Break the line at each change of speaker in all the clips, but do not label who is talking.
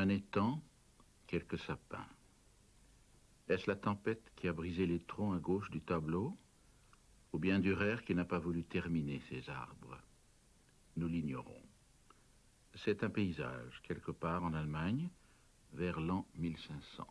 Un étang, quelques sapins. Est-ce la tempête qui a brisé les troncs à gauche du tableau, ou bien Dürer qui n'a pas voulu terminer ses arbres? Nous l'ignorons. C'est un paysage, quelque part en Allemagne, vers l'an 1500.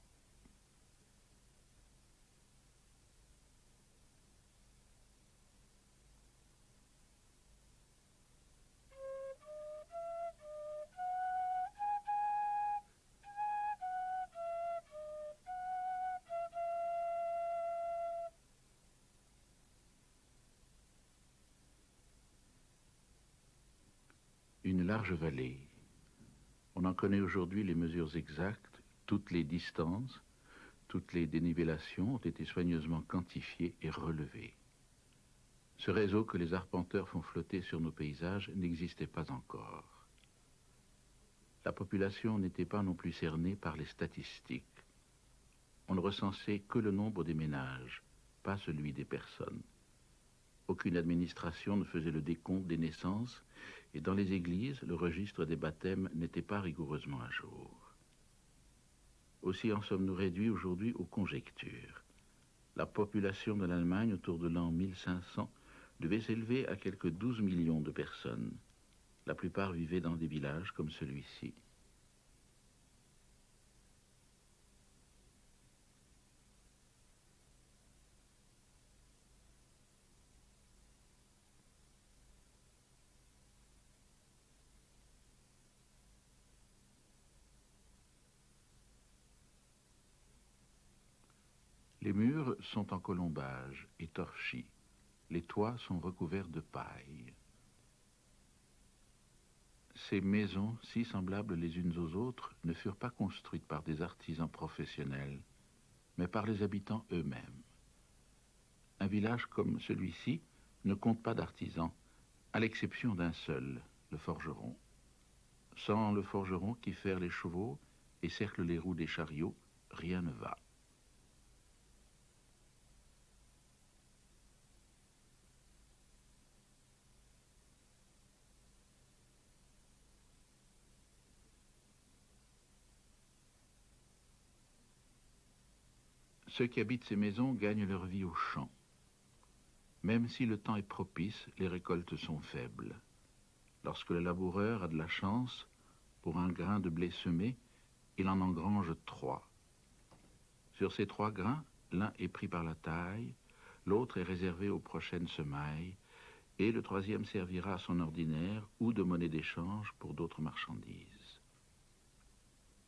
Une large vallée. On en connaît aujourd'hui les mesures exactes, toutes les distances, toutes les dénivellations ont été soigneusement quantifiées et relevées. Ce réseau que les arpenteurs font flotter sur nos paysages n'existait pas encore. La population n'était pas non plus cernée par les statistiques. On ne recensait que le nombre des ménages, pas celui des personnes. Aucune administration ne faisait le décompte des naissances et dans les églises, le registre des baptêmes n'était pas rigoureusement à jour. Aussi en sommes-nous réduits aujourd'hui aux conjectures. La population de l'Allemagne autour de l'an 1500 devait s'élever à quelques 12 millions de personnes. La plupart vivaient dans des villages comme celui-ci. Les murs sont en colombage et torchis. Les toits sont recouverts de paille. Ces maisons, si semblables les unes aux autres, ne furent pas construites par des artisans professionnels, mais par les habitants eux-mêmes. Un village comme celui-ci ne compte pas d'artisans, à l'exception d'un seul, le forgeron. Sans le forgeron qui ferre les chevaux et cercle les roues des chariots, rien ne va. Ceux qui habitent ces maisons gagnent leur vie au champ. Même si le temps est propice, les récoltes sont faibles. Lorsque le laboureur a de la chance, pour un grain de blé semé, il en engrange 3. Sur ces 3 grains, l'un est pris par la taille, l'autre est réservé aux prochaines semailles, et le 3e servira à son ordinaire ou de monnaie d'échange pour d'autres marchandises.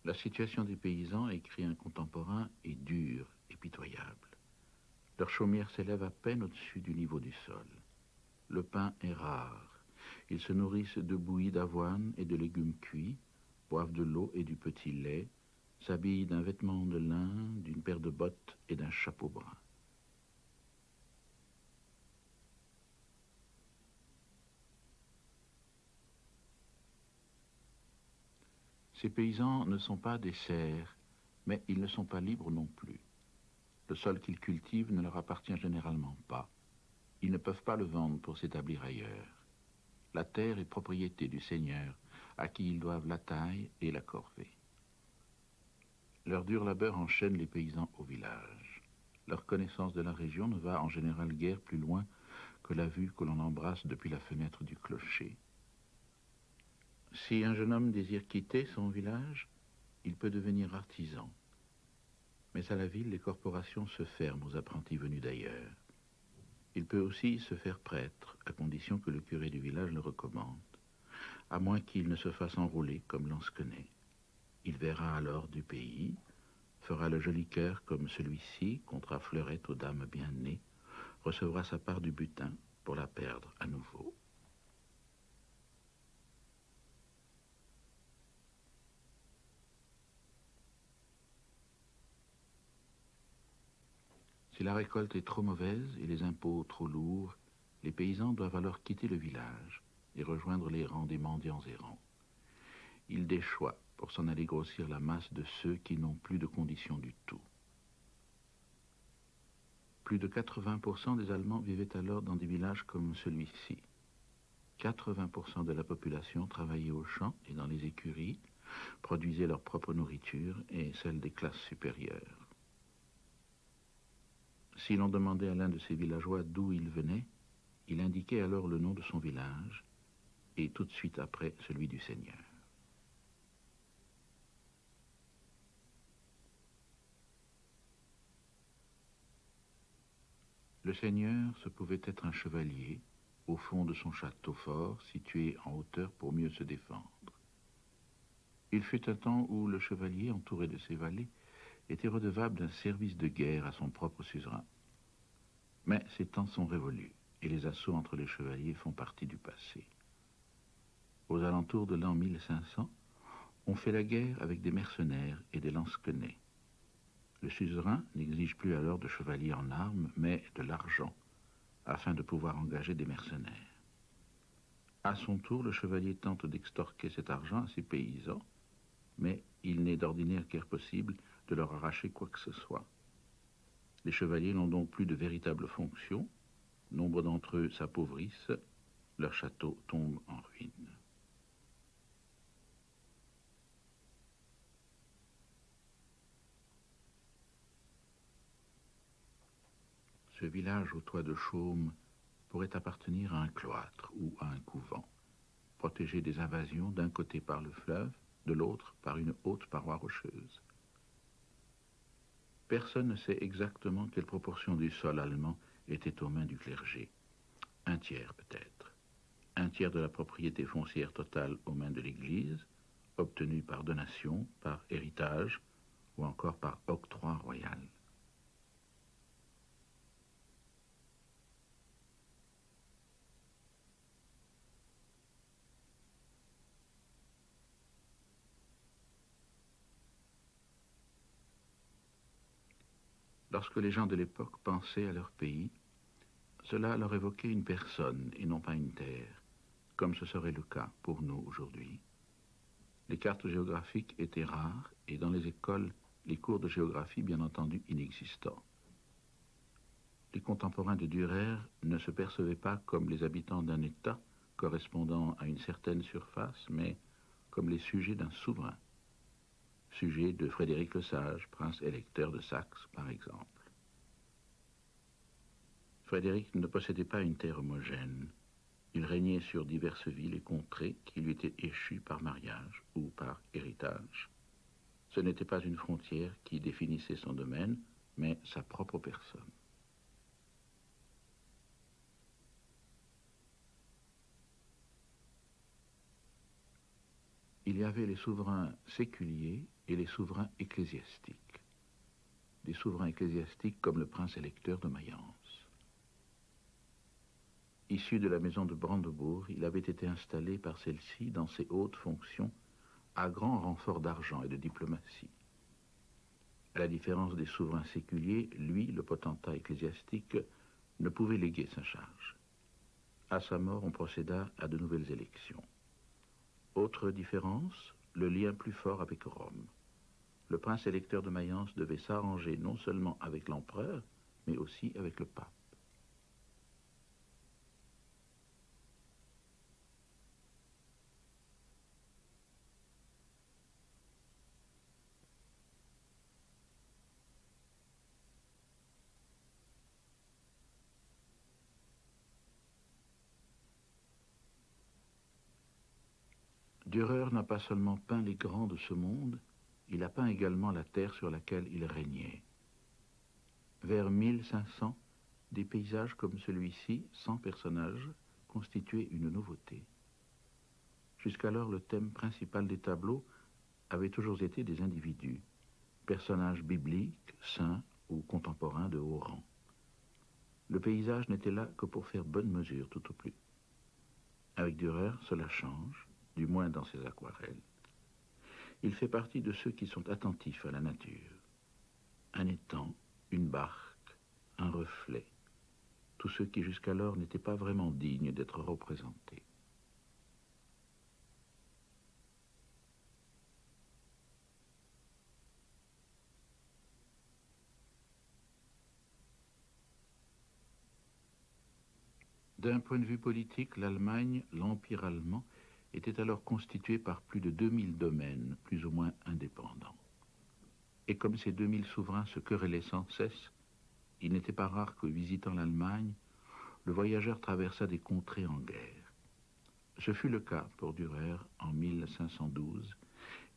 La situation des paysans, écrit un contemporain, est dure et pitoyable. Leur chaumière s'élève à peine au-dessus du niveau du sol. Le pain est rare. Ils se nourrissent de bouillie d'avoine et de légumes cuits, boivent de l'eau et du petit lait, s'habillent d'un vêtement de lin, d'une paire de bottes et d'un chapeau brun. Ces paysans ne sont pas des serfs, mais ils ne sont pas libres non plus. Le sol qu'ils cultivent ne leur appartient généralement pas. Ils ne peuvent pas le vendre pour s'établir ailleurs. La terre est propriété du seigneur, à qui ils doivent la taille et la corvée. Leur dur labeur enchaîne les paysans au village. Leur connaissance de la région ne va en général guère plus loin que la vue que l'on embrasse depuis la fenêtre du clocher. Si un jeune homme désire quitter son village, il peut devenir artisan. Mais à la ville, les corporations se ferment aux apprentis venus d'ailleurs. Il peut aussi se faire prêtre, à condition que le curé du village le recommande, à moins qu'il ne se fasse enrôler comme Lansquenet. Il verra alors du pays, fera le joli cœur comme celui-ci, comptera fleurette aux dames bien nées, recevra sa part du butin pour la perdre à nouveau. Si la récolte est trop mauvaise et les impôts trop lourds, les paysans doivent alors quitter le village et rejoindre les rangs des mendiants errants. Ils déchoient pour s'en aller grossir la masse de ceux qui n'ont plus de conditions du tout. Plus de 80% des Allemands vivaient alors dans des villages comme celui-ci. 80% de la population travaillait aux champs et dans les écuries, produisaient leur propre nourriture et celle des classes supérieures. Si l'on demandait à l'un de ces villageois d'où il venait, il indiquait alors le nom de son village et tout de suite après celui du seigneur. Le seigneur se pouvait être un chevalier au fond de son château fort, situé en hauteur pour mieux se défendre. Il fut un temps où le chevalier, entouré de ses valets, était redevable d'un service de guerre à son propre suzerain. Mais ces temps sont révolus, et les assauts entre les chevaliers font partie du passé. Aux alentours de l'an 1500, on fait la guerre avec des mercenaires et des lansquenets. Le suzerain n'exige plus alors de chevaliers en armes, mais de l'argent, afin de pouvoir engager des mercenaires. À son tour, le chevalier tente d'extorquer cet argent à ses paysans, mais il n'est d'ordinaire guère possible de leur arracher quoi que ce soit. Les chevaliers n'ont donc plus de véritable fonction, nombre d'entre eux s'appauvrissent, leur château tombe en ruine. Ce village au toit de chaume pourrait appartenir à un cloître ou à un couvent, protégé des invasions d'un côté par le fleuve, de l'autre par une haute paroi rocheuse. Personne ne sait exactement quelle proportion du sol allemand était aux mains du clergé. Un tiers peut-être. Un tiers de la propriété foncière totale aux mains de l'Église, obtenue par donation, par héritage ou encore par octroi royal. Lorsque les gens de l'époque pensaient à leur pays, cela leur évoquait une personne et non pas une terre, comme ce serait le cas pour nous aujourd'hui. Les cartes géographiques étaient rares et dans les écoles, les cours de géographie bien entendu inexistants. Les contemporains de Dürer ne se percevaient pas comme les habitants d'un État correspondant à une certaine surface, mais comme les sujets d'un souverain. Sujet de Frédéric le Sage, prince électeur de Saxe par exemple. Frédéric ne possédait pas une terre homogène. Il régnait sur diverses villes et contrées qui lui étaient échues par mariage ou par héritage. Ce n'était pas une frontière qui définissait son domaine, mais sa propre personne. Il y avait les souverains séculiers et les souverains ecclésiastiques. Des souverains ecclésiastiques comme le prince électeur de Mayence. Issu de la maison de Brandebourg, il avait été installé par celle-ci dans ses hautes fonctions à grand renfort d'argent et de diplomatie. À la différence des souverains séculiers, lui, le potentat ecclésiastique, ne pouvait léguer sa charge. À sa mort, on procéda à de nouvelles élections. Autre différence, le lien plus fort avec Rome. Le prince électeur de Mayence devait s'arranger non seulement avec l'empereur, mais aussi avec le pape. Dürer n'a pas seulement peint les grands de ce monde, il a peint également la terre sur laquelle il régnait. Vers 1500, des paysages comme celui-ci, sans personnages, constituaient une nouveauté. Jusqu'alors, le thème principal des tableaux avait toujours été des individus, personnages bibliques, saints ou contemporains de haut rang. Le paysage n'était là que pour faire bonne mesure tout au plus. Avec Dürer, cela change, du moins dans ses aquarelles. Il fait partie de ceux qui sont attentifs à la nature. Un étang, une barque, un reflet, tous ceux qui jusqu'alors n'étaient pas vraiment dignes d'être représentés. D'un point de vue politique, l'Allemagne, l'Empire allemand, était alors constitué par plus de 2000 domaines, plus ou moins indépendants. Et comme ces 2000 souverains se querellaient sans cesse, il n'était pas rare que, visitant l'Allemagne, le voyageur traversa des contrées en guerre. Ce fut le cas pour Dürer en 1512,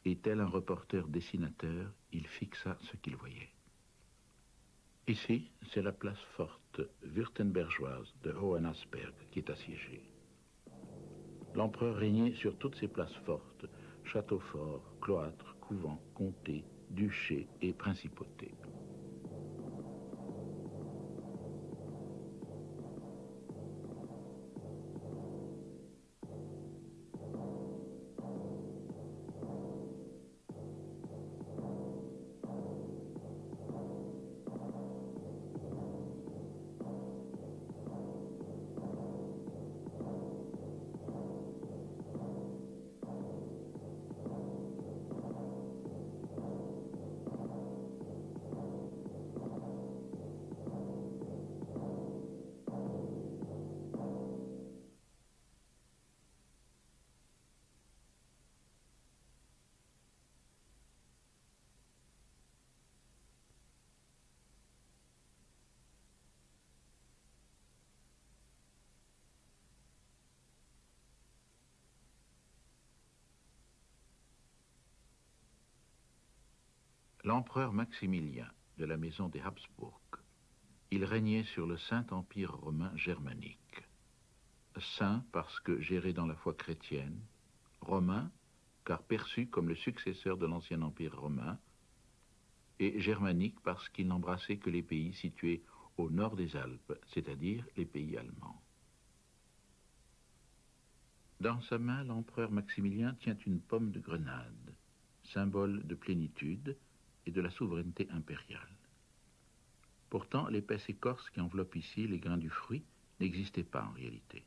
et tel un reporter dessinateur, il fixa ce qu'il voyait. Ici, c'est la place forte württembergeoise de Hohenasperg qui est assiégée. L'empereur régnait sur toutes ces places fortes, châteaux forts, cloîtres, couvents, comtés, duchés et principautés. L'empereur Maximilien de la maison des Habsbourg, il régnait sur le Saint-Empire romain germanique. Saint parce que géré dans la foi chrétienne, romain car perçu comme le successeur de l'ancien empire romain, et germanique parce qu'il n'embrassait que les pays situés au nord des Alpes, c'est-à-dire les pays allemands. Dans sa main, l'empereur Maximilien tient une pomme de grenade, symbole de plénitude et de la souveraineté impériale. Pourtant, l'épaisse écorce qui enveloppe ici les grains du fruit n'existait pas en réalité.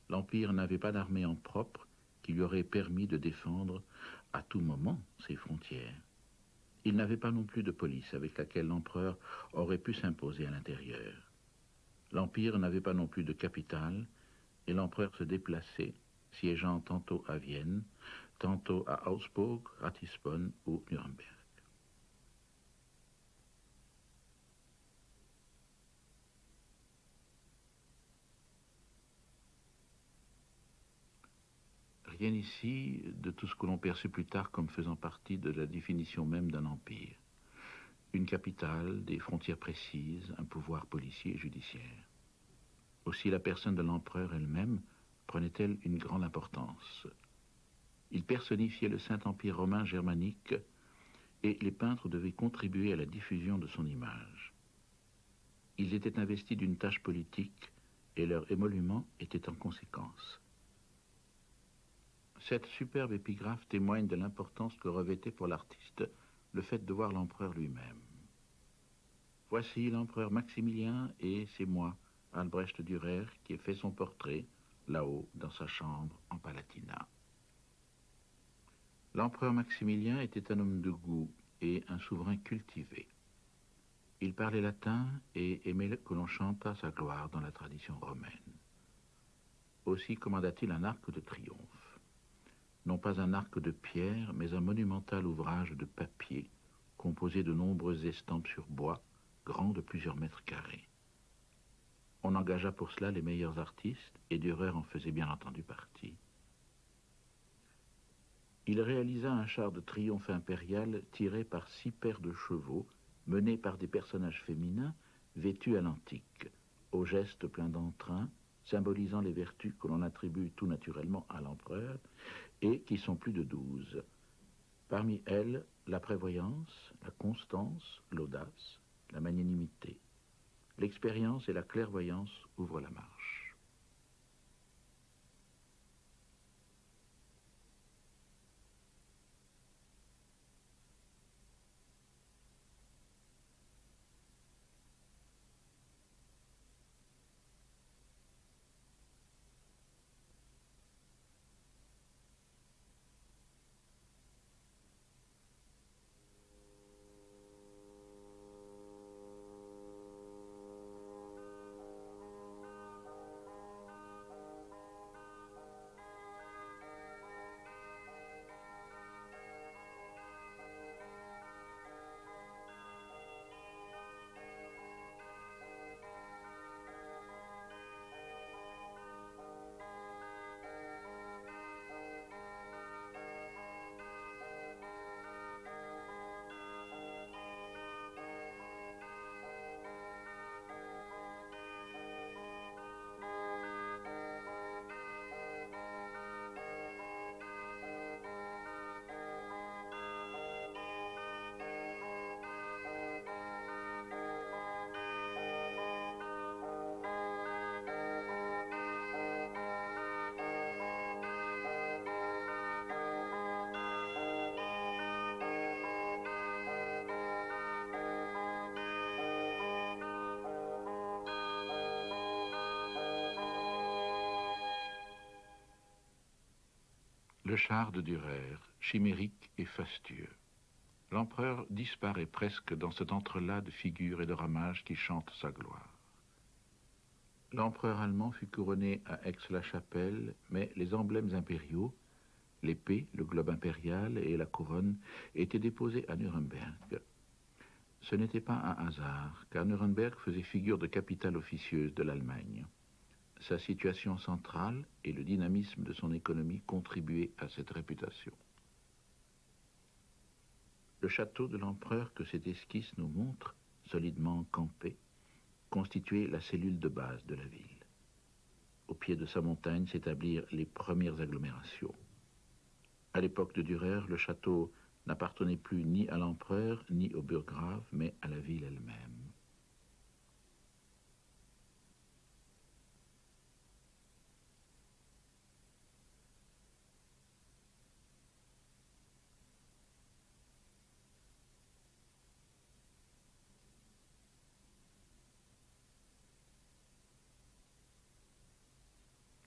L'Empire n'avait pas d'armée en propre qui lui aurait permis de défendre à tout moment ses frontières. Il n'avait pas non plus de police avec laquelle l'empereur aurait pu s'imposer à l'intérieur. L'Empire n'avait pas non plus de capitale et l'empereur se déplaçait, siégeant tantôt à Vienne, tantôt à Augsbourg, Ratisbonne ou Nuremberg. Rien ici de tout ce que l'on perçut plus tard comme faisant partie de la définition même d'un empire. Une capitale, des frontières précises, un pouvoir policier et judiciaire. Aussi la personne de l'empereur elle-même prenait-elle une grande importance. Il personnifiait le Saint-Empire romain germanique et les peintres devaient contribuer à la diffusion de son image. Ils étaient investis d'une tâche politique et leur émolument était en conséquence. Cette superbe épigraphe témoigne de l'importance que revêtait pour l'artiste le fait de voir l'empereur lui-même. Voici l'empereur Maximilien et c'est moi, Albrecht Dürer, qui ai fait son portrait, là-haut, dans sa chambre en Palatinat. L'empereur Maximilien était un homme de goût et un souverain cultivé. Il parlait latin et aimait que l'on chantât sa gloire dans la tradition romaine. Aussi commanda-t-il un arc de triomphe. Non pas un arc de pierre, mais un monumental ouvrage de papier, composé de nombreuses estampes sur bois, grand de plusieurs mètres carrés. On engagea pour cela les meilleurs artistes, et Dürer en faisait bien entendu partie. Il réalisa un char de triomphe impérial tiré par 6 paires de chevaux, menés par des personnages féminins vêtus à l'antique, aux gestes pleins d'entrain, symbolisant les vertus que l'on attribue tout naturellement à l'empereur, et qui sont plus de 12. Parmi elles, la prévoyance, la constance, l'audace, la magnanimité. L'expérience et la clairvoyance ouvrent la marche. Le char de Dürer, chimérique et fastueux. L'empereur disparaît presque dans cet entrelac de figures et de ramages qui chantent sa gloire. L'empereur allemand fut couronné à Aix-la-Chapelle, mais les emblèmes impériaux, l'épée, le globe impérial et la couronne, étaient déposés à Nuremberg. Ce n'était pas un hasard, car Nuremberg faisait figure de capitale officieuse de l'Allemagne. Sa situation centrale et le dynamisme de son économie contribuaient à cette réputation. Le château de l'empereur que cette esquisse nous montre, solidement campé, constituait la cellule de base de la ville. Au pied de sa montagne s'établirent les premières agglomérations. À l'époque de Dürer, le château n'appartenait plus ni à l'empereur ni au burgrave, mais à la ville elle-même.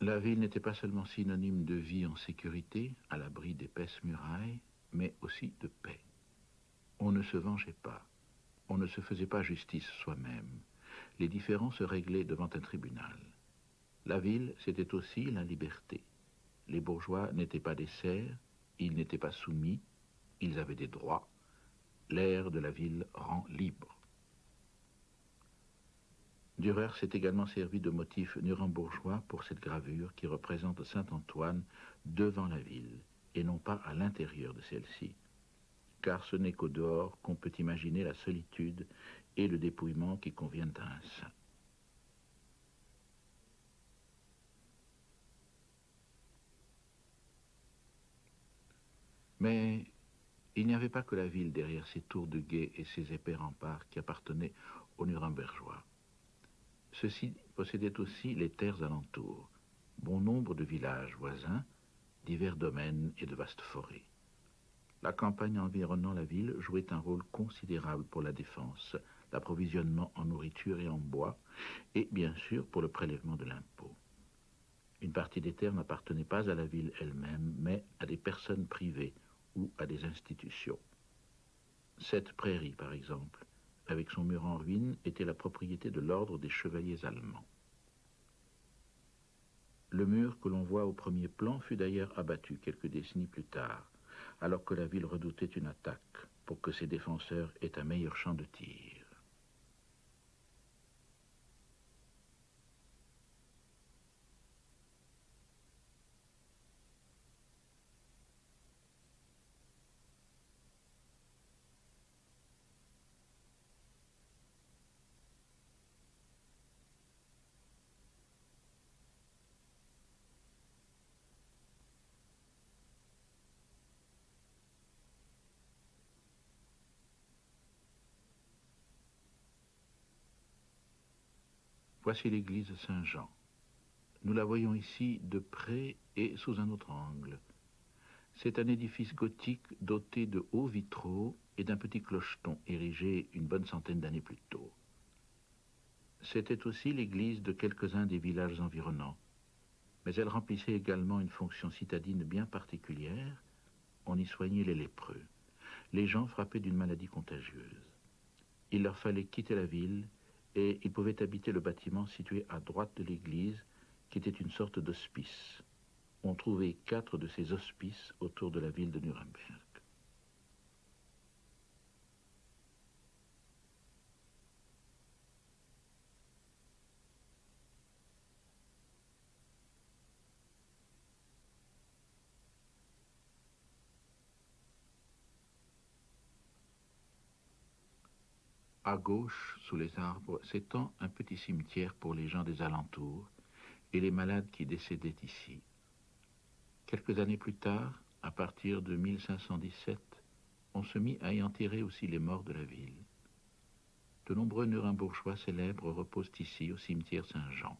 La ville n'était pas seulement synonyme de vie en sécurité, à l'abri d'épaisses murailles, mais aussi de paix. On ne se vengeait pas, on ne se faisait pas justice soi-même. Les différends se réglaient devant un tribunal. La ville, c'était aussi la liberté. Les bourgeois n'étaient pas des serfs, ils n'étaient pas soumis, ils avaient des droits. L'air de la ville rend libre. Dürer s'est également servi de motifs nurembourgeois pour cette gravure qui représente Saint-Antoine devant la ville et non pas à l'intérieur de celle-ci. Car ce n'est qu'au dehors qu'on peut imaginer la solitude et le dépouillement qui conviennent à un saint. Mais il n'y avait pas que la ville derrière ses tours de guet et ses épais remparts qui appartenaient aux Nurembergeois. Ceux-ci possédaient aussi les terres alentours, bon nombre de villages voisins, divers domaines et de vastes forêts. La campagne environnant la ville jouait un rôle considérable pour la défense, l'approvisionnement en nourriture et en bois, et bien sûr pour le prélèvement de l'impôt. Une partie des terres n'appartenait pas à la ville elle-même, mais à des personnes privées ou à des institutions. Cette prairie, par exemple, avec son mur en ruine, était la propriété de l'ordre des chevaliers allemands. Le mur que l'on voit au premier plan fut d'ailleurs abattu quelques décennies plus tard, alors que la ville redoutait une attaque pour que ses défenseurs aient un meilleur champ de tir. Voici l'église Saint-Jean. Nous la voyons ici de près et sous un autre angle. C'est un édifice gothique doté de hauts vitraux et d'un petit clocheton érigé une bonne centaine d'années plus tôt. C'était aussi l'église de quelques-uns des villages environnants, mais elle remplissait également une fonction citadine bien particulière. On y soignait les lépreux, les gens frappés d'une maladie contagieuse. Il leur fallait quitter la ville et ils pouvaient habiter le bâtiment situé à droite de l'église, qui était une sorte d'hospice. On trouvait 4 de ces hospices autour de la ville de Nuremberg. À gauche, sous les arbres, s'étend un petit cimetière pour les gens des alentours et les malades qui décédaient ici. Quelques années plus tard, à partir de 1517, on se mit à y enterrer aussi les morts de la ville. De nombreux Nurembourgeois célèbres reposent ici au cimetière Saint-Jean.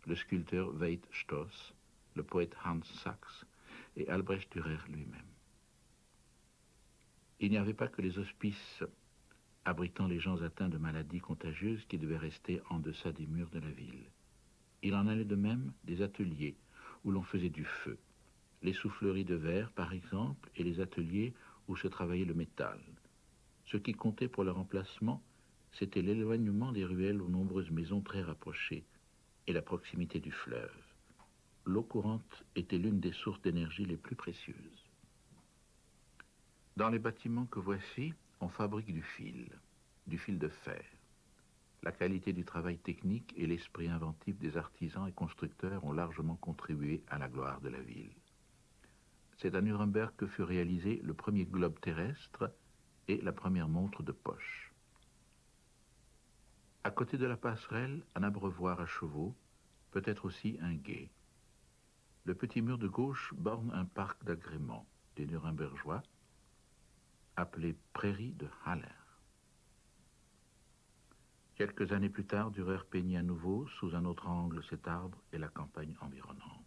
Le sculpteur Veit Stoss, le poète Hans Sachs et Albrecht Dürer lui-même. Il n'y avait pas que les hospices abritant les gens atteints de maladies contagieuses qui devaient rester en deçà des murs de la ville. Il en allait de même des ateliers où l'on faisait du feu. les souffleries de verre par exemple, et les ateliers où se travaillait le métal. Ce qui comptait pour leur emplacement, c'était l'éloignement des ruelles aux nombreuses maisons très rapprochées et la proximité du fleuve. L'eau courante était l'une des sources d'énergie les plus précieuses. Dans les bâtiments que voici, on fabrique du fil de fer. La qualité du travail technique et l'esprit inventif des artisans et constructeurs ont largement contribué à la gloire de la ville. C'est à Nuremberg que fut réalisé le premier globe terrestre et la première montre de poche. À côté de la passerelle, un abreuvoir à chevaux, peut-être aussi un gué. Le petit mur de gauche borne un parc d'agrément des Nurembergeois, appelé Prairie de Haller. Quelques années plus tard, Dürer peignit à nouveau, sous un autre angle, cet arbre et la campagne environnante.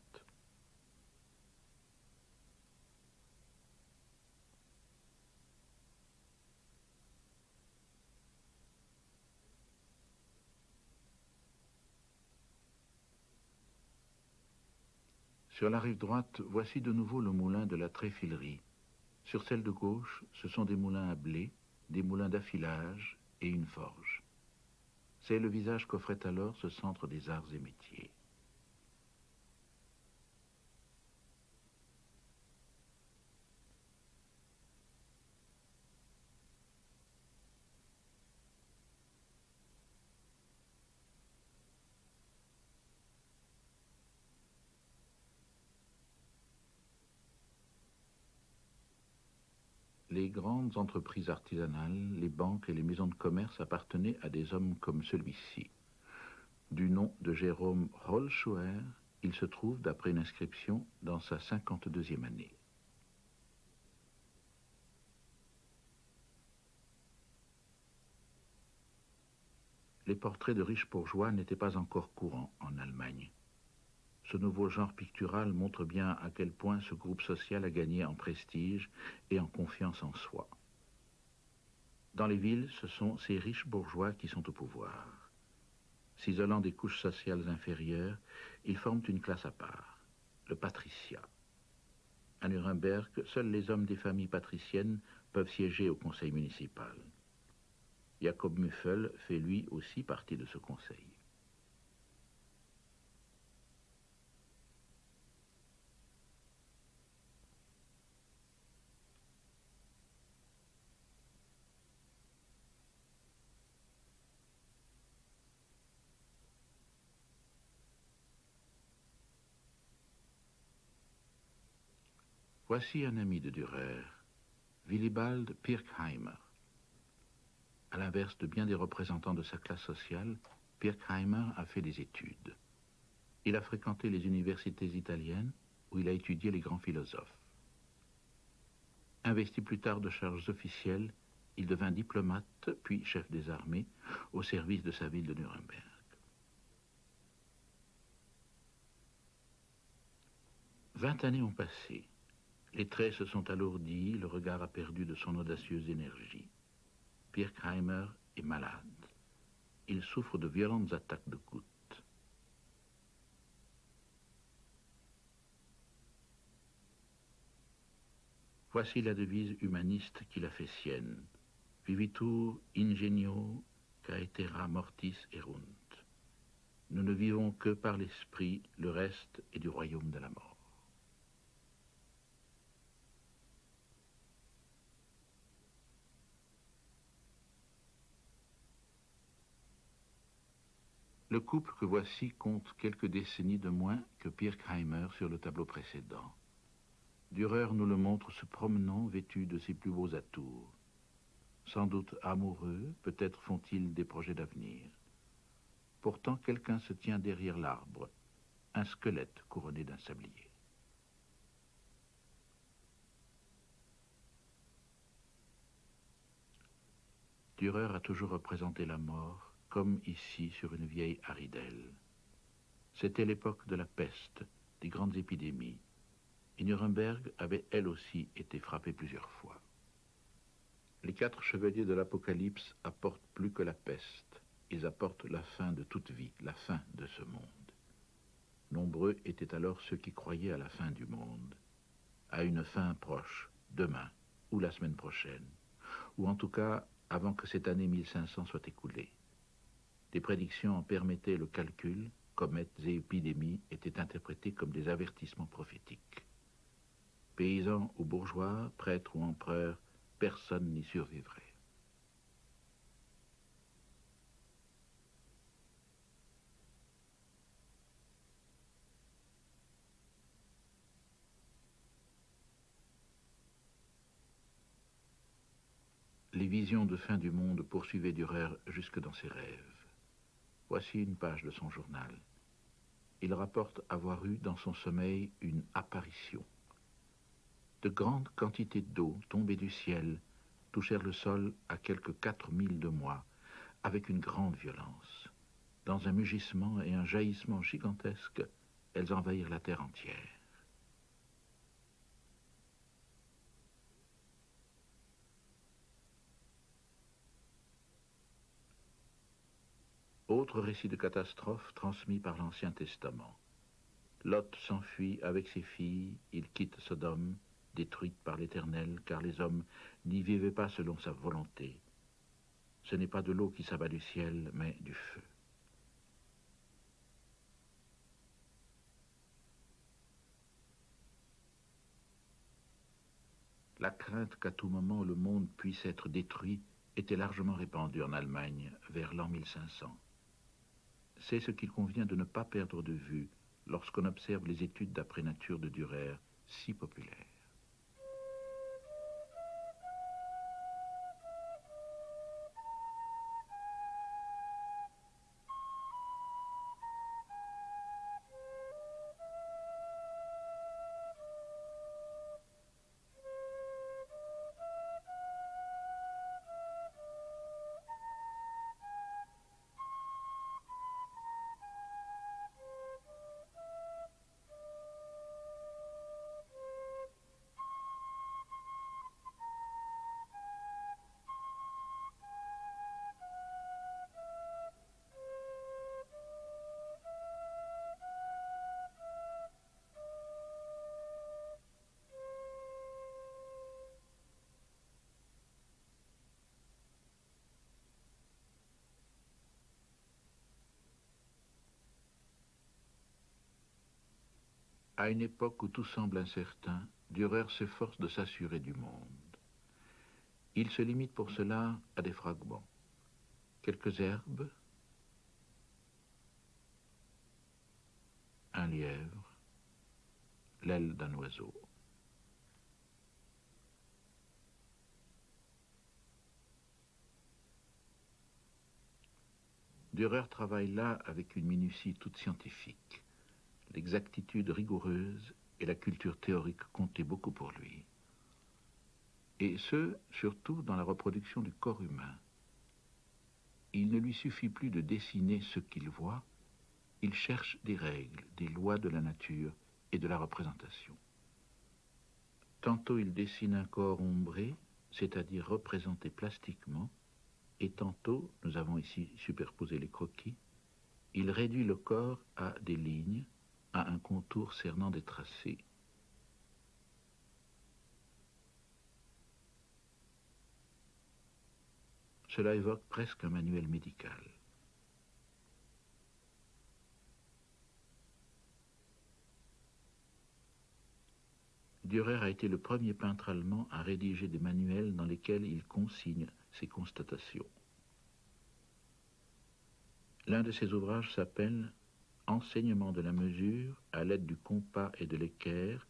Sur la rive droite, voici de nouveau le moulin de la tréfilerie. Sur celle de gauche, ce sont des moulins à blé, des moulins d'affilage et une forge. C'est le visage qu'offrait alors ce centre des arts et métiers. Les grandes entreprises artisanales, les banques et les maisons de commerce appartenaient à des hommes comme celui-ci. Du nom de Jérôme Holschuer, il se trouve, d'après une inscription, dans sa 52e année. Les portraits de riches bourgeois n'étaient pas encore courants en Allemagne. Ce nouveau genre pictural montre bien à quel point ce groupe social a gagné en prestige et en confiance en soi. Dans les villes, ce sont ces riches bourgeois qui sont au pouvoir. S'isolant des couches sociales inférieures, ils forment une classe à part, le patriciat. À Nuremberg, seuls les hommes des familles patriciennes peuvent siéger au conseil municipal. Jacob Müffel fait lui aussi partie de ce conseil. Voici un ami de Dürer, Willibald Pirkheimer. À l'inverse de bien des représentants de sa classe sociale, Pirkheimer a fait des études. Il a fréquenté les universités italiennes où il a étudié les grands philosophes. Investi plus tard de charges officielles, il devint diplomate, puis chef des armées, au service de sa ville de Nuremberg. 20 années ont passé. Les traits se sont alourdis, le regard a perdu de son audacieuse énergie. Pirkheimer est malade. Il souffre de violentes attaques de goutte. Voici la devise humaniste qu'il a fait sienne. Vivitur ingenio caetera mortis erunt. Nous ne vivons que par l'esprit, le reste est du royaume de la mort. Le couple que voici compte quelques décennies de moins que Pirkheimer sur le tableau précédent. Dürer nous le montre se promenant vêtu de ses plus beaux atours. Sans doute amoureux, peut-être font-ils des projets d'avenir. Pourtant, quelqu'un se tient derrière l'arbre, un squelette couronné d'un sablier. Dürer a toujours représenté la mort, comme ici sur une vieille haridelle. C'était l'époque de la peste, des grandes épidémies, et Nuremberg avait elle aussi été frappée plusieurs fois. Les 4 chevaliers de l'Apocalypse apportent plus que la peste, ils apportent la fin de toute vie, la fin de ce monde. Nombreux étaient alors ceux qui croyaient à la fin du monde. à une fin proche, demain ou la semaine prochaine, ou en tout cas avant que cette année 1500 soit écoulée. Des prédictions en permettaient le calcul, comètes et épidémies étaient interprétés comme des avertissements prophétiques. Paysans ou bourgeois, prêtres ou empereurs, personne n'y survivrait. Les visions de fin du monde poursuivaient Dürer jusque dans ses rêves. Voici une page de son journal. Il rapporte avoir eu dans son sommeil une apparition. De grandes quantités d'eau tombées du ciel touchèrent le sol à quelques 4000 de moi, avec une grande violence. Dans un mugissement et un jaillissement gigantesques, elles envahirent la terre entière. Autre récit de catastrophe transmis par l'Ancien Testament. Lot s'enfuit avec ses filles, il quitte Sodome, détruite par l'Éternel, car les hommes n'y vivaient pas selon sa volonté. Ce n'est pas de l'eau qui s'abat du ciel, mais du feu. La crainte qu'à tout moment le monde puisse être détruit était largement répandue en Allemagne vers l'an 1500. C'est ce qu'il convient de ne pas perdre de vue lorsqu'on observe les études d'après nature de Dürer, si populaires. À une époque où tout semble incertain, Dürer s'efforce de s'assurer du monde. Il se limite pour cela à des fragments. Quelques herbes, un lièvre, l'aile d'un oiseau. Dürer travaille là avec une minutie toute scientifique. L'exactitude rigoureuse et la culture théorique comptaient beaucoup pour lui. Et ce, surtout dans la reproduction du corps humain. Il ne lui suffit plus de dessiner ce qu'il voit, il cherche des règles, des lois de la nature et de la représentation. Tantôt il dessine un corps ombré, c'est-à-dire représenté plastiquement, et tantôt, nous avons ici superposé les croquis, il réduit le corps à des lignes, à un contour cernant des tracés. Cela évoque presque un manuel médical. Dürer a été le premier peintre allemand à rédiger des manuels dans lesquels il consigne ses constatations. L'un de ses ouvrages s'appelle « Enseignement de la mesure à l'aide du compas et de l'équerre,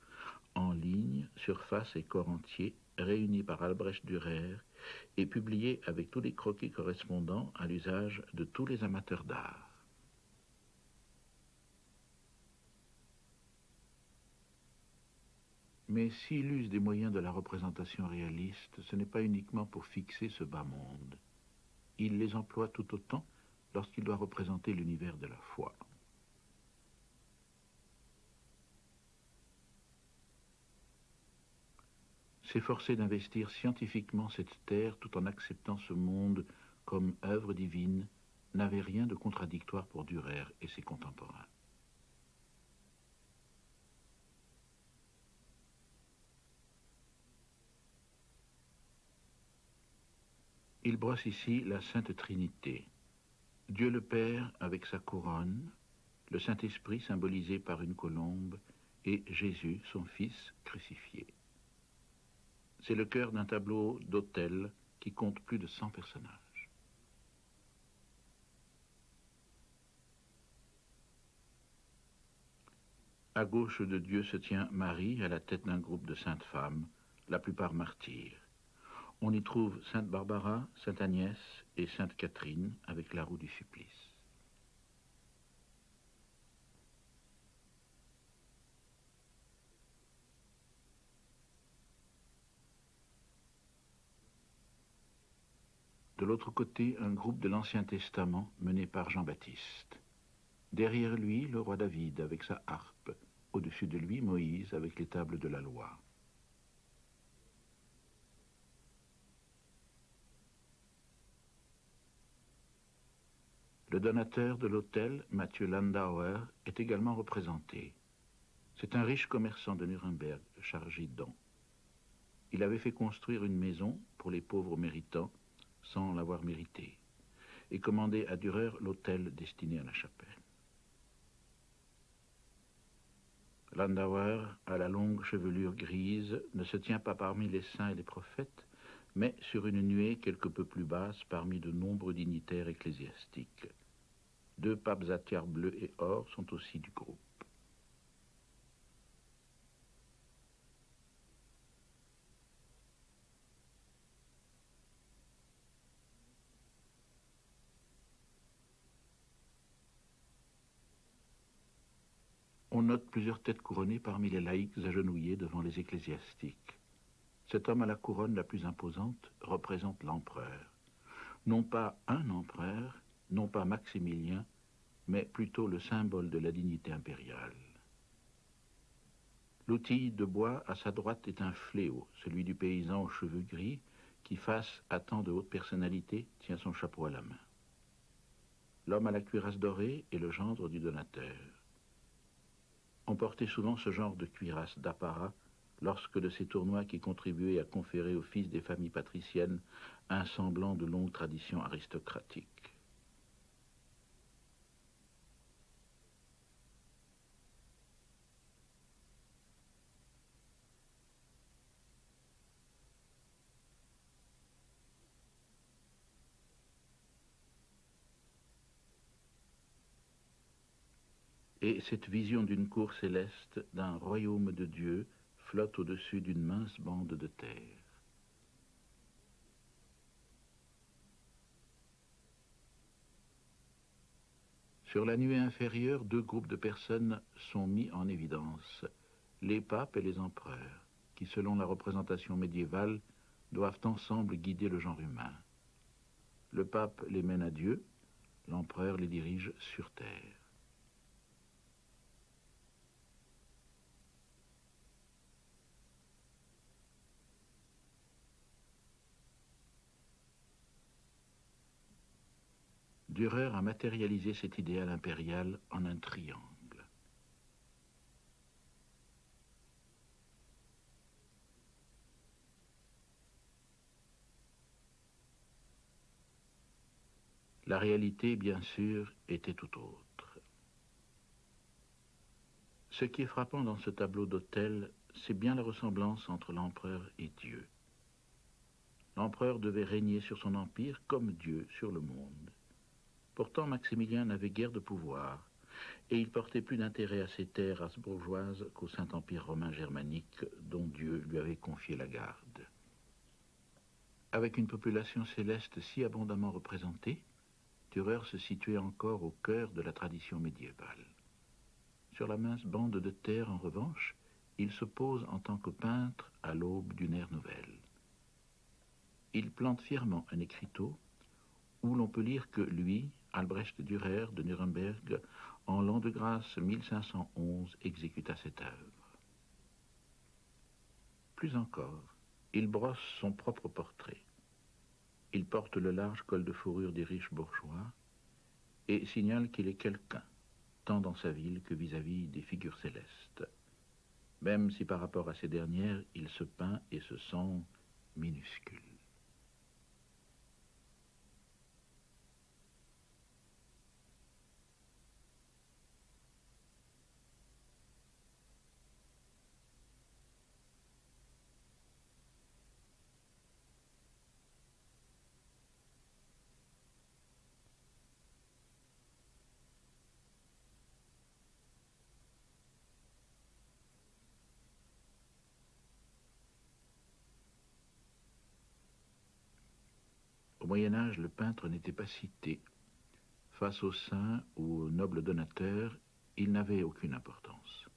en ligne, surface et corps entier, réunis par Albrecht Dürer et publié avec tous les croquis correspondants à l'usage de tous les amateurs d'art. » Mais s'il use des moyens de la représentation réaliste, ce n'est pas uniquement pour fixer ce bas monde. Il les emploie tout autant lorsqu'il doit représenter l'univers de la foi. S'efforcer d'investir scientifiquement cette terre tout en acceptant ce monde comme œuvre divine n'avait rien de contradictoire pour Dürer et ses contemporains. Il brosse ici la Sainte Trinité. Dieu le Père avec sa couronne, le Saint-Esprit symbolisé par une colombe et Jésus, son Fils, crucifié. C'est le cœur d'un tableau d'autel qui compte plus de 100 personnages. À gauche de Dieu se tient Marie à la tête d'un groupe de saintes femmes, la plupart martyrs. On y trouve Sainte Barbara, Sainte Agnès et Sainte Catherine avec la roue du supplice. De l'autre côté, un groupe de l'Ancien Testament mené par Jean-Baptiste. Derrière lui, le roi David avec sa harpe. Au-dessus de lui, Moïse avec les tables de la loi. Le donateur de l'hôtel, Mathieu Landauer, est également représenté. C'est un riche commerçant de Nuremberg, chargé dons. Il avait fait construire une maison pour les pauvres méritants, sans l'avoir mérité, et commandé à Dürer l'hôtel destiné à la chapelle. Landauer, à la longue chevelure grise, ne se tient pas parmi les saints et les prophètes, mais sur une nuée quelque peu plus basse parmi de nombreux dignitaires ecclésiastiques. 2 papes à tiare bleu et or sont aussi du groupe. On note plusieurs têtes couronnées parmi les laïcs agenouillés devant les ecclésiastiques. Cet homme à la couronne la plus imposante représente l'empereur. Non pas un empereur, non pas Maximilien, mais plutôt le symbole de la dignité impériale. L'outil de bois à sa droite est un fléau, celui du paysan aux cheveux gris, qui, face à tant de hautes personnalités, tient son chapeau à la main. L'homme à la cuirasse dorée est le gendre du donateur. On portait souvent ce genre de cuirasse d'apparat lorsque de ces tournois qui contribuaient à conférer aux fils des familles patriciennes un semblant de longue tradition aristocratique. Et cette vision d'une cour céleste, d'un royaume de Dieu, flotte au-dessus d'une mince bande de terre. Sur la nuée inférieure, 2 groupes de personnes sont mis en évidence, les papes et les empereurs, qui, selon la représentation médiévale, doivent ensemble guider le genre humain. Le pape les mène à Dieu, l'empereur les dirige sur terre. Dürer a matérialisé cet idéal impérial en un triangle. La réalité, bien sûr, était tout autre. Ce qui est frappant dans ce tableau d'autel, c'est bien la ressemblance entre l'empereur et Dieu. L'empereur devait régner sur son empire comme Dieu sur le monde. Pourtant, Maximilien n'avait guère de pouvoir, et il portait plus d'intérêt à ses terres habsbourgeoises qu'au Saint-Empire romain germanique dont Dieu lui avait confié la garde. Avec une population céleste si abondamment représentée, Dürer se situait encore au cœur de la tradition médiévale. Sur la mince bande de terre, en revanche, il se pose en tant que peintre à l'aube d'une ère nouvelle. Il plante fièrement un écriteau où l'on peut lire que lui, Albrecht Dürer de Nuremberg, en l'an de grâce 1511, exécuta cette œuvre. Plus encore, il brosse son propre portrait. Il porte le large col de fourrure des riches bourgeois et signale qu'il est quelqu'un, tant dans sa ville que vis-à-vis des figures célestes. Même si par rapport à ces dernières, il se peint et se sent minuscule. Moyen Âge, le peintre n'était pas cité. Face aux saints ou aux nobles donateurs, il n'avait aucune importance.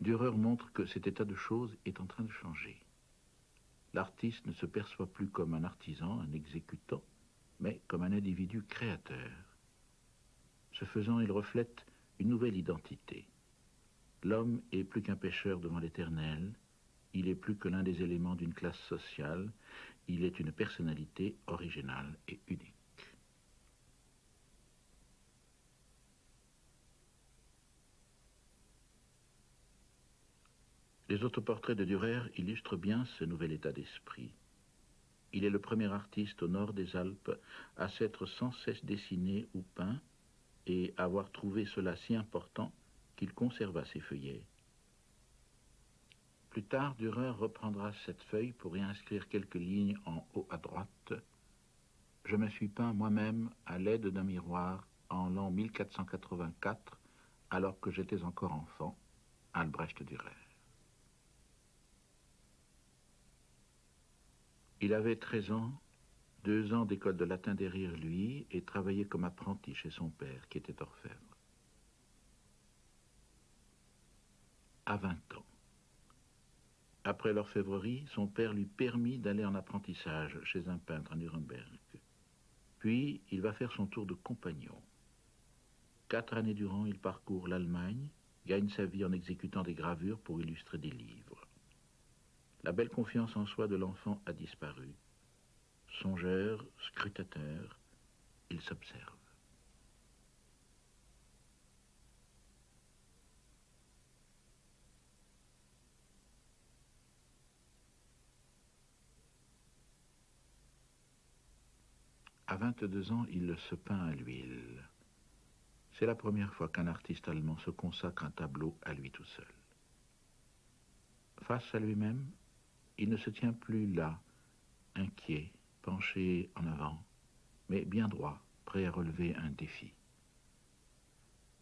Dürer montre que cet état de choses est en train de changer. L'artiste ne se perçoit plus comme un artisan, un exécutant, mais comme un individu créateur. Ce faisant, il reflète une nouvelle identité. L'homme est plus qu'un pécheur devant l'Éternel, il est plus que l'un des éléments d'une classe sociale, il est une personnalité originale et unique. Les autoportraits de Dürer illustrent bien ce nouvel état d'esprit. Il est le premier artiste au nord des Alpes à s'être sans cesse dessiné ou peint et à avoir trouvé cela si important qu'il conserva ses feuillets. Plus tard, Dürer reprendra cette feuille pour y inscrire quelques lignes en haut à droite. Je me suis peint moi-même à l'aide d'un miroir en l'an 1484, alors que j'étais encore enfant, Albrecht Dürer. Il avait 13 ans, 2 ans d'école de latin derrière lui et travaillait comme apprenti chez son père, qui était orfèvre. À 20 ans. Après l'orfèvrerie, son père lui permit d'aller en apprentissage chez un peintre à Nuremberg. Puis, il va faire son tour de compagnon. 4 années durant, il parcourt l'Allemagne, gagne sa vie en exécutant des gravures pour illustrer des livres. La belle confiance en soi de l'enfant a disparu. Songeur, scrutateur, il s'observe. À 22 ans, il se peint à l'huile. C'est la première fois qu'un artiste allemand se consacre un tableau à lui tout seul. Face à lui-même, il ne se tient plus là, inquiet, penché en avant, mais bien droit, prêt à relever un défi.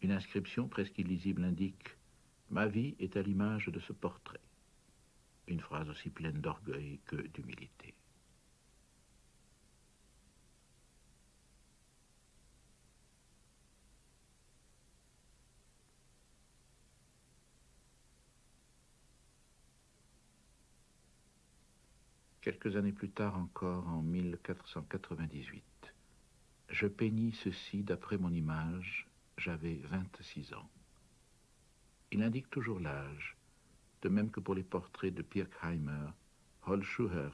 Une inscription presque illisible indique « Ma vie est à l'image de ce portrait ». Une phrase aussi pleine d'orgueil que d'humilité. Quelques années plus tard encore, en 1498, je peignis ceci d'après mon image, j'avais 26 ans. Il indique toujours l'âge, de même que pour les portraits de Pirkheimer, Holschuher,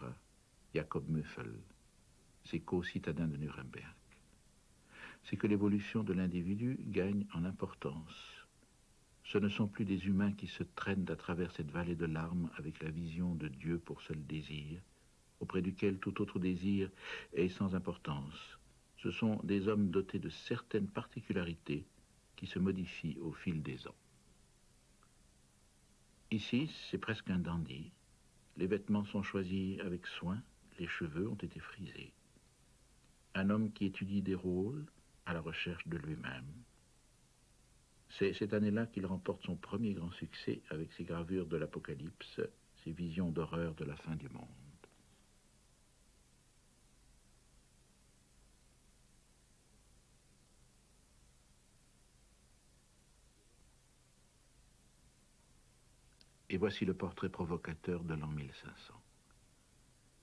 Jacob Müffel, ces co-citadins de Nuremberg. C'est que l'évolution de l'individu gagne en importance. Ce ne sont plus des humains qui se traînent à travers cette vallée de larmes avec la vision de Dieu pour seul désir, auprès duquel tout autre désir est sans importance. Ce sont des hommes dotés de certaines particularités qui se modifient au fil des ans. Ici, c'est presque un dandy. Les vêtements sont choisis avec soin, les cheveux ont été frisés. Un homme qui étudie des rôles à la recherche de lui-même. C'est cette année-là qu'il remporte son premier grand succès avec ses gravures de l'Apocalypse, ses visions d'horreur de la fin du monde. Et voici le portrait provocateur de l'an 1500.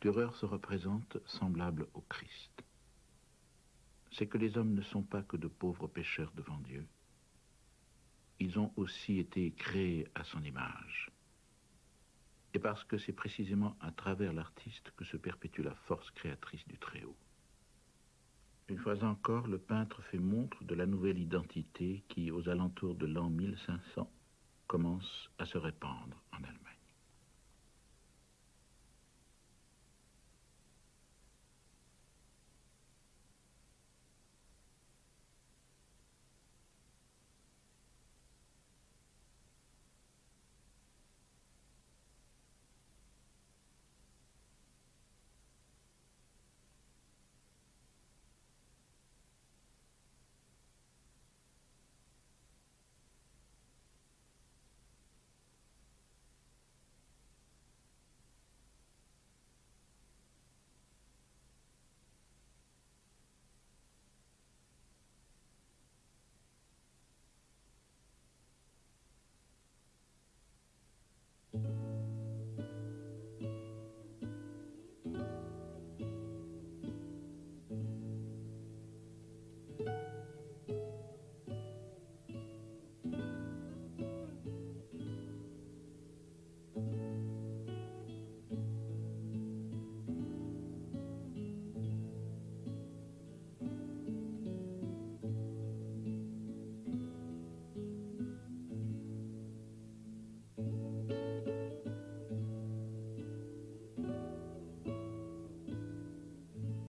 Dürer se représente semblable au Christ. C'est que les hommes ne sont pas que de pauvres pécheurs devant Dieu. Ils ont aussi été créés à son image. Et parce que c'est précisément à travers l'artiste que se perpétue la force créatrice du Très-Haut. Une fois encore, le peintre fait montre de la nouvelle identité qui, aux alentours de l'an 1500, commence à se répandre en Allemagne.